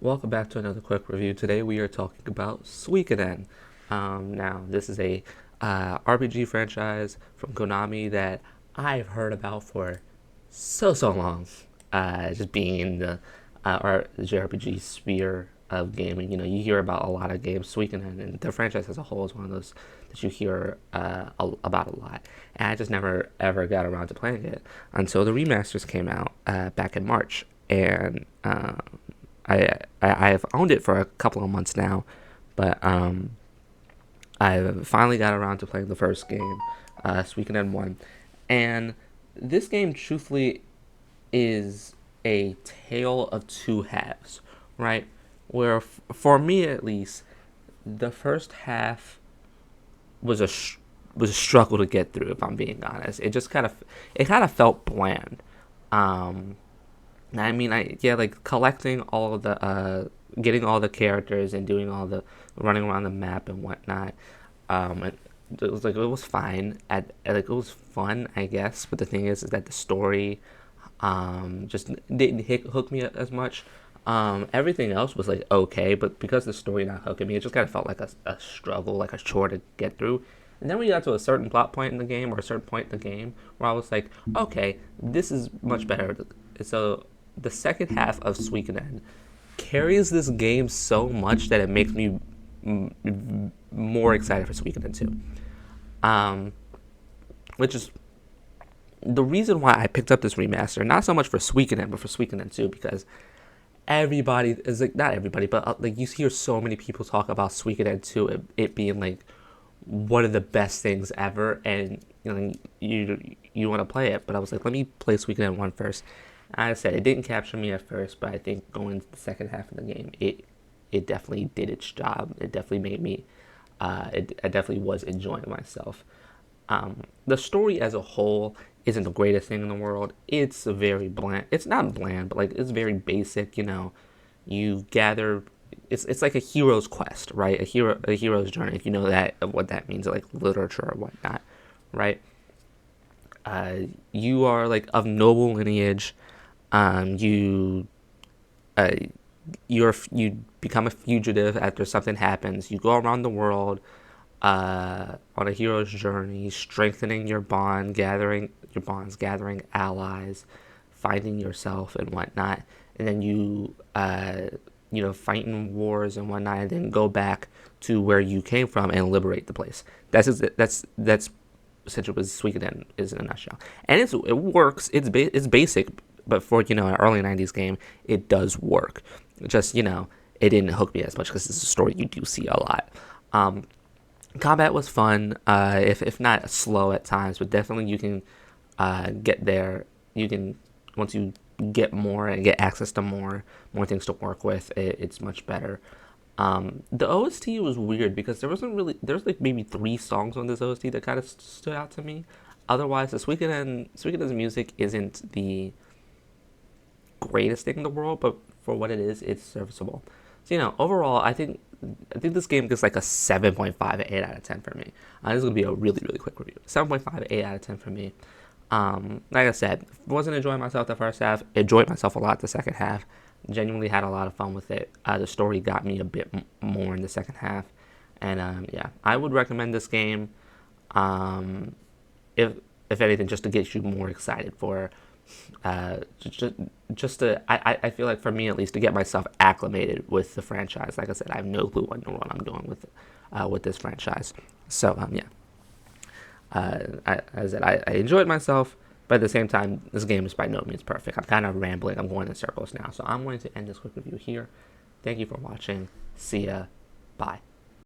Welcome back to another quick review. Today we are talking about Suikoden. Now, this is a RPG franchise from Konami that I've heard about for so long. Just being in the JRPG sphere of gaming, you hear about a lot of games. Suikoden and the franchise as a whole is one of those that you hear about a lot. And I just never ever got around to playing it until the remasters came out back in March, and I have owned it for a couple of months now, but I finally got around to playing the first game, Suikoden 1, and this game truthfully is a tale of two halves, right? Where for me at least, the first half was was a struggle to get through. If I'm being honest, it kind of felt bland. Um, I mean, like collecting all of getting all the characters and doing all the running around the map and whatnot. It, it was fine. Like it was fun, I guess. But the thing is that the story, just didn't hook me as much. Everything else was like okay, but because the story not hooking me, it just kind of felt like a struggle, like a chore to get through. And then we got to a certain plot point in the game, or a certain point in the game, where I was like, okay, this is much better. So the second half of Suikoden carries this game so much that it makes me more excited for Suikoden 2. Um, which is the reason why I picked up this remaster, not so much for Suikoden, but for Suikoden 2, because everybody is like, not everybody, but like you hear so many people talk about Suikoden 2, it being like one of the best things ever, and you want to play it. But I was like, let me play Suikoden 1 first. I said it didn't capture me at first, but I think going into the second half of the game, it definitely did its job. It definitely made me, I definitely was enjoying myself. The story as a whole isn't the greatest thing in the world. It's very bland. It's not bland, but like it's very basic. You gather. It's like a hero's quest, right? A hero's journey. If you know that what that means, like literature or whatnot, right? You are like of noble lineage. You uh, you become a fugitive after something happens. You go around the world on a hero's journey, strengthening your bonds, gathering allies, finding yourself and whatnot, and then fighting wars and whatnot, and then go back to where you came from and liberate the place. That's essentially what Suikoden is in a nutshell, and it works. It's basic, but for an early '90s game, it does work. Just it didn't hook me as much because it's a story you do see a lot. Combat was fun, if not slow at times, but definitely you can get there. You can once you get more and get access to more things to work with. It's much better. The OST was weird because there's like maybe three songs on this OST that kind of stood out to me. Otherwise, the Suikoden's music isn't the greatest thing in the world, but for what it is, it's serviceable. So overall, I think this game gets like a 7.5 8 out of 10 for me. This is gonna be a really quick review. 7.5 8 out of 10 for me. Like I said, wasn't enjoying myself the first half. Enjoyed myself a lot the second half. Genuinely had a lot of fun with it. The story got me a bit more in the second half, and yeah, I would recommend this game. Um, if if anything, just to get you more excited for, just I feel like for me at least to get myself acclimated with the franchise. Like I said, I have no clue what in the world I'm doing with this franchise. So yeah, as I said, I enjoyed myself, but at the same time, this game is by no means perfect. I'm kind of rambling. I'm going in circles now, so I'm going to end this quick review here. Thank you for watching. See ya. Bye.